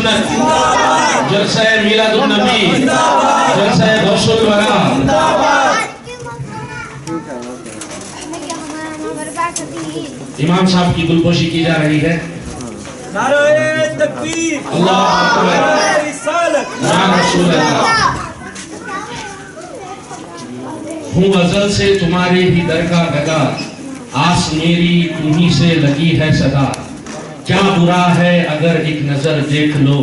सुन्नत, जलसा मिलादुन नबी, जलसा गौसुल वरा। इमाम साहब की गुलपोशी की जा रही है। नारे तकबीर, अल्लाह अकबर, रिसालत, या रसूल अल्लाह। हूँ अज़ल से तुम्हारे ही दर का लगा, आस मेरी तुम्हीं से लगी है सदा। क्या बुरा है अगर एक नजर देख लो,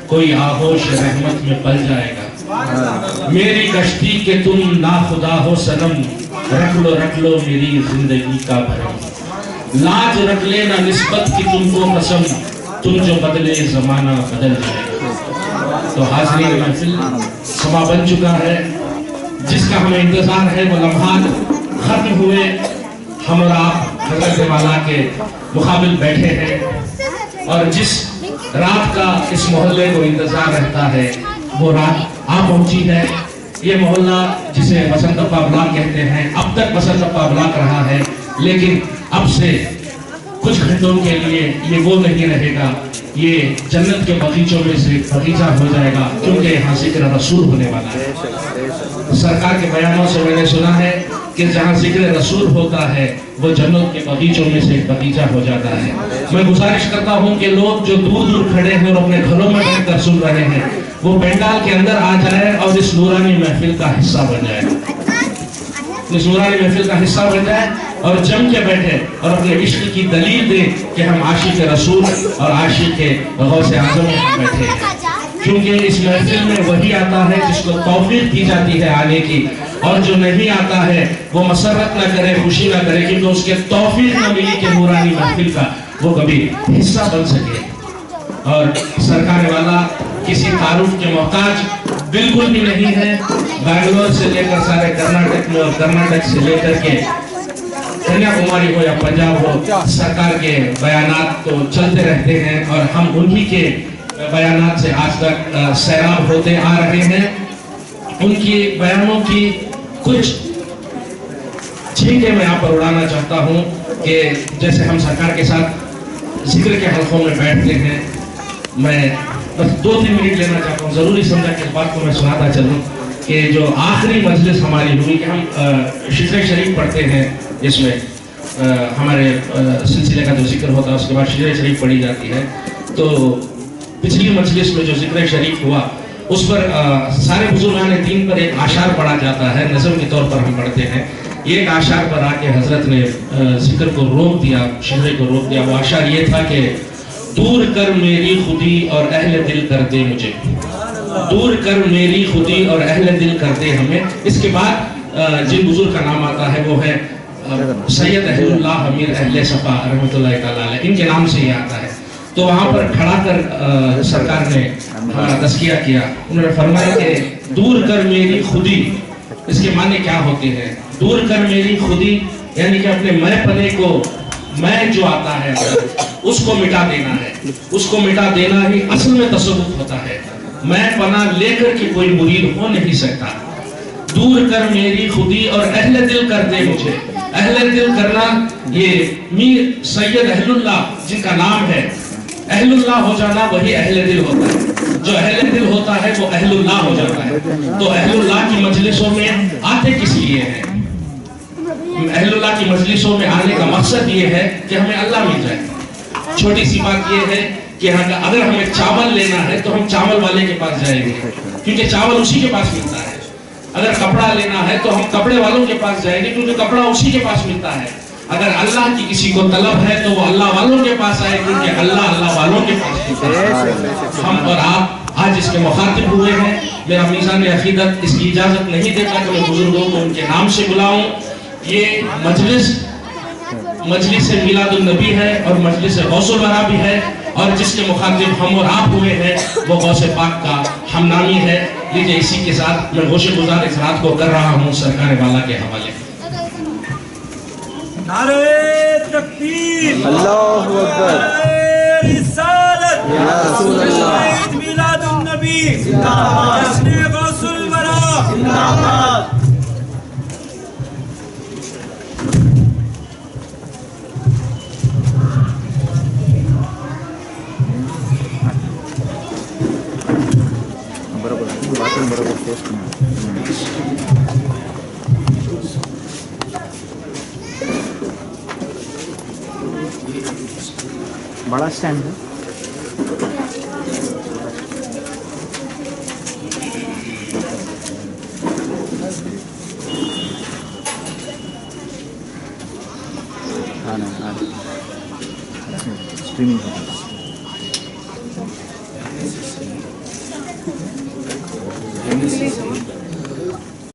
कोई आगोश रहमत में पल जाएगा। मेरी कश्ती के तुम ना खुदा हो सनम, रख लो मेरी जिंदगी का भरम। लाज रख लेना निस्बत की तुमको कसम, तुम जो बदले जमाना बदल जाएगा। तो हाज़रीन महफिल समा बन चुका है, जिसका हमें इंतजार है। वो लम्हात खत्म हुए, हम और आप हज़रत वाला के मुकाबिल बैठे हैं, और जिस रात का इस मोहल्ले को इंतजार रहता है वो रात आ पहुंची है। ये मोहल्ला जिसे बसंतप्पा ब्लॉक कहते हैं, अब तक बसंतप्पा ब्लॉक रहा है, लेकिन अब से कुछ घंटों के लिए ये वो नहीं रहेगा, ये जन्नत के बगीचों में से बगीचा हो जाएगा, क्योंकि यहाँ जिक्र रसूल होने वाला है। सरकार के बयानों से मैंने सुना है कि जहाँ जिक्र रसूल होता है वो जन्नत के बगीचों में से बगीचा हो जाता है। मैं गुजारिश करता हूँ कि लोग जो दूर दूर खड़े हैं और अपने घरों में बैठकर सुन रहे हैं, वो पंडाल के अंदर आ जाए और इस नूरानी महफिल का हिस्सा बन जाए, इस नूरानी महफिल का हिस्सा बन जाए और जम के बैठे और अपने इश्क की दलील दे कि हम आशिक रसूल और आशिक गौसे आज़म में बैठे हैं। क्योंकि इस महफिल में वही आता है जिसको तौफीक दी जाती है आने की, और जो नहीं आता है वो मसरत ना करे, खुशी ना करे, क्योंकि उसके तौफीक न मिली कि नूरानी महफिल का वो कभी हिस्सा बन सके। और सरकार वाला किसी तारुफ के मोहताज बिल्कुल भी नहीं है। बैंगलोर से लेकर सारे कर्नाटक में और कर्नाटक से लेकर के कन्याकुमारी हो या पंजाब हो, सरकार के बयानात तो चलते रहते हैं और हम उन्हीं के बयानात से आज तक सैराब होते आ रहे हैं। उनकी बयानों की कुछ छींटे मैं यहाँ पर उड़ाना चाहता हूँ कि जैसे हम सरकार के साथ जिक्र के हलकों में बैठते हैं, मैं बस 2-3 मिनट लेना चाहता हूँ। ज़रूरी समझा कि इस बात को मैं सुनाता चलूँ कि जो आखिरी मजलिस हमारी हुई कि हम शिक्र शरीफ पढ़ते हैं, इसमें हमारे सिलसिले का जो जिक्र होता है उसके बाद शिक्र शरीफ पढ़ी जाती है। तो पिछली मजलिस में जो जिक्र शरीफ हुआ उस पर सारे बुजुर्गान दीन पर एक आशार पढ़ा जाता है, नज़म के तौर पर हम पढ़ते हैं। एक आशार पर आके हजरत ने जिक्र को रोक दिया, शिक्र को रोक दिया। वो आशार ये था कि दूर कर मेरी खुदी और अहले दिल कर दे मुझे, दूर कर मेरी खुदी और अहले दिल कर दे हमें। इसके बाद जिन बुजुर्ग का नाम आता है वो है सैयद अहलुल्लाह अमीर अहले सफा रहमतुल्लाह तआला अलैह, इनके नाम से ही आता है। तो वहाँ पर खड़ा कर सरकार ने हमारा तज़किया किया। उन्होंने फरमाया कि दूर कर मेरी खुदी, इसके माने क्या होते हैं? दूर कर मेरी खुदी यानी कि अपने मैं पने को, मैं जो आता है उसको मिटा देना है। उसको मिटा देना ही असल में तसव्वुफ होता है। मैं पना लेकर के कोई मुरीद हो नहीं सकता। दूर कर मेरी खुदी और अहले दिल कर दे मुझे। अहले दिल करना, ये मीर सैयद अहलुल्लाह जिनका नाम है, अहलुल्लाह हो जाना वही अहले दिल होता है। जो अहले दिल होता है वो अहलुल्लाह हो जाता है। तो अहलुल्लाह की मजलिसों में आते किस लिए हैं? अहलुल्लाह की मजलिसों में आने का मकसद ये है कि हमें अल्लाह मिल जाए। छोटी सी बात ये है कि अगर हमें चावल लेना है तो हम चावल वाले के पास जाएंगे, क्योंकि चावल उसी के पास मिलता है। अगर कपड़ा लेना है तो हम कपड़े वालों के पास जाएंगे, क्योंकि कपड़ा उसी के पास मिलता है। अगर अल्लाह की किसी को तलब है तो वो अल्लाह वालों के पास आए, क्योंकि अल्लाह अल्लाह वालों के पास मिलता है। हम और आप आज इसके मुखातिब हुए हैं। मेरा मीज़ान अक़ीदत इसकी इजाज़त नहीं देता कि मैं बुजुर्गों को उनके नाम से बुलाऊं। ये मजलिस मिलादुन नबी है और मजलिस गौसुल वरा भी है, और जिसके मुखातिब हम और आप हुए हैं वो गौसे पाक का हम नामी है। लीजिए, इसी के साथ मैं गोशे गुजार इस रात को कर रहा हूँ सरकार वाला के हवाले। नारे तकबीर, अल्लाहु अकबर, नारे रिसालत, या रसूल अल्लाह, मिलादुन नबी जिंदाबाद, जश्न गौसुल वरा जिंदाबाद। बराबर टेस्ट में बड़ा स्टैंड है हाँ ना स्ट्रीमिंग